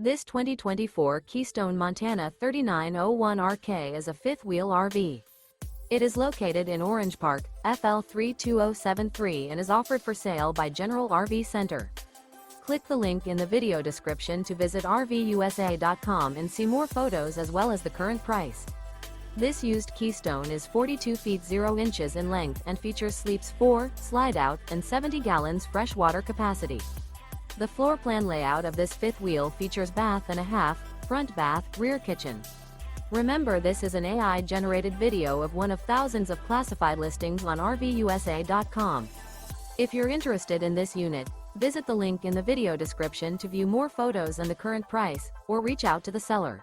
This 2024 Keystone Montana 3901RK is a fifth-wheel RV. It is located in Orange Park, FL 32073 and is offered for sale by General RV Center. Click the link in the video description to visit RVUSA.com and see more photos as well as the current price. This used Keystone is 42 feet 0 inches in length and features sleeps 4, slide-out, and 70 gallons fresh water capacity. The floor plan layout of this fifth wheel features bath and a half, front bath, rear kitchen. Remember, this is an AI-generated video of one of thousands of classified listings on RVUSA.com. If you're interested in this unit, visit the link in the video description to view more photos and the current price, or reach out to the seller.